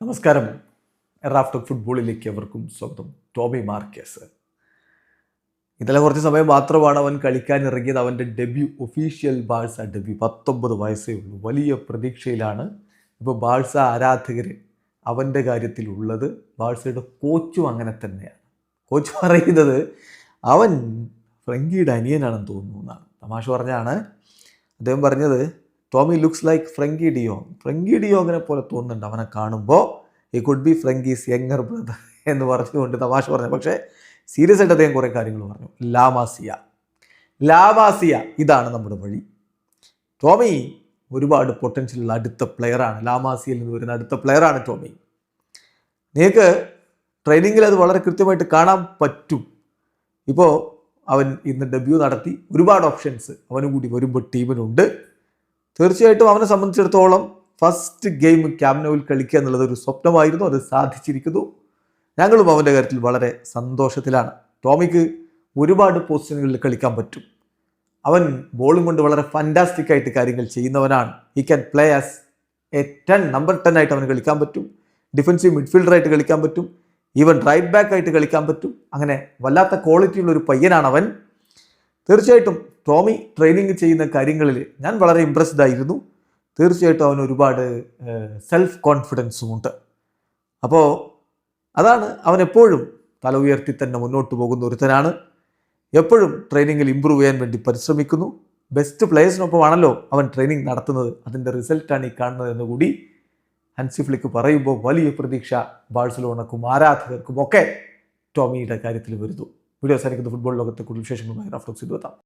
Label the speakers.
Speaker 1: നമസ്കാരം. റാഫ്റ്റർ ഫുട്ബോളിലേക്ക് അവർക്കും സ്വന്തം. ടോമി മാർക്കേസ് ഇന്നലെ കുറച്ച് സമയം മാത്രമാണ് അവൻ കളിക്കാൻ ഇറങ്ങിയത്. അവൻ്റെ ഡെബ്യൂ, ഒഫീഷ്യൽ ബാഴ്സ ഡെബ്യൂ. 19 വയസ്സേ ഉള്ളൂ. വലിയ പ്രതീക്ഷയിലാണ് ഇപ്പോൾ ബാഴ്സ ആരാധകർ അവൻ്റെ കാര്യത്തിലുള്ളത്. ബാഴ്സയുടെ കോച്ചും അങ്ങനെ തന്നെയാണ്. കോച്ച് പറയുന്നത് അവൻ ഫ്രങ്കിയുടെ അനിയനാണെന്ന് തോന്നുന്നു എന്നാണ്. തമാശ പറഞ്ഞാണ് അദ്ദേഹം പറഞ്ഞത്. Tommy looks like Frenkie de Jong. Frenkie ഡിയോങ്ങിനെ പോലെ തോന്നുന്നുണ്ട് അവനെ കാണുമ്പോൾ. He could be Frenkie's younger brother എന്ന് പറഞ്ഞുകൊണ്ട് തമാശ പറഞ്ഞു. പക്ഷേ സീരിയസ് ആയിട്ട് അദ്ദേഹം കുറേ കാര്യങ്ങൾ പറഞ്ഞു. ലാമാസിയ ഇതാണ് നമ്മുടെ വഴി. ടോമി ഒരുപാട് പൊട്ടൻഷ്യലുള്ള അടുത്ത പ്ലെയറാണ്. ലാമാസിയയിൽ നിന്ന് വരുന്ന അടുത്ത പ്ലെയറാണ് ടോമി. നിങ്ങൾക്ക് ട്രെയിനിങ്ങിൽ അത് വളരെ കൃത്യമായിട്ട് കാണാൻ പറ്റും. ഇപ്പോൾ അവൻ ഇന്ന് ഡെബ്യൂ നടത്തി. ഒരുപാട് ഓപ്ഷൻസ് അവനും കൂടി വരുമ്പോൾ ടീമിനുണ്ട്. തീർച്ചയായിട്ടും അവനെ സംബന്ധിച്ചിടത്തോളം ഫസ്റ്റ് ഗെയിം ക്യാമ്പ് നൗവിൽ കളിക്കുക എന്നുള്ളത് ഒരു സ്വപ്നമായിരുന്നു. അത് സാധിച്ചിരിക്കുന്നു. ഞങ്ങളും അവൻ്റെ കാര്യത്തിൽ വളരെ സന്തോഷത്തിലാണ്. ടോമിക്ക് ഒരുപാട് പൊസിഷനുകളിൽ കളിക്കാൻ പറ്റും. അവൻ ബോളും കൊണ്ട് വളരെ ഫാന്റാസ്റ്റിക് ആയിട്ട് കാര്യങ്ങൾ ചെയ്യുന്നവനാണ്. He can play as a 10, number 10 ആയിട്ട് അവന് കളിക്കാൻ പറ്റും. ഡിഫൻസീവ് മിഡ്ഫീൽഡറായിട്ട് കളിക്കാൻ പറ്റും. ഈവൻ റൈറ്റ് ബാക്ക് ആയിട്ട് കളിക്കാൻ പറ്റും. അങ്ങനെ വല്ലാത്ത ക്വാളിറ്റിയുള്ള ഒരു പയ്യനാണ് അവൻ. തീർച്ചയായിട്ടും ടോമി ട്രെയിനിങ് ചെയ്യുന്ന കാര്യങ്ങളിൽ ഞാൻ വളരെ ഇമ്പ്രസ്ഡ് ആയിരുന്നു. തീർച്ചയായിട്ടും അവന് ഒരുപാട് സെൽഫ് കോൺഫിഡൻസും ഉണ്ട്. അപ്പോൾ അതാണ് അവൻ എപ്പോഴും തല ഉയർത്തി തന്നെ മുന്നോട്ട് പോകുന്ന ഒരുത്തനാണ്. എപ്പോഴും ട്രെയിനിങ്ങിൽ ഇമ്പ്രൂവ് ചെയ്യാൻ വേണ്ടി പരിശ്രമിക്കുന്നു. ബെസ്റ്റ് പ്ലേയേഴ്സിനൊപ്പമാണല്ലോ അവൻ ട്രെയിനിങ് നടത്തുന്നത്. അതിൻ്റെ റിസൾട്ടാണ് ഈ കാണുന്നത് എന്ന് കൂടി ഹൻസി ഫ്ലിക്ക് പറയുമ്പോൾ വലിയ പ്രതീക്ഷ ബാഴ്സലോണക്കും ആരാധകർക്കും ഒക്കെ ടോമിയുടെ കാര്യത്തിൽ വരുന്നു. വീഡിയോ അവസാനിക്കുന്ന ഫുട്ബോൾ ലോകത്തെ കൂടുതൽ വിശേഷങ്ങളുമായി റാഫ്റ്റോക്സ് എത്താം.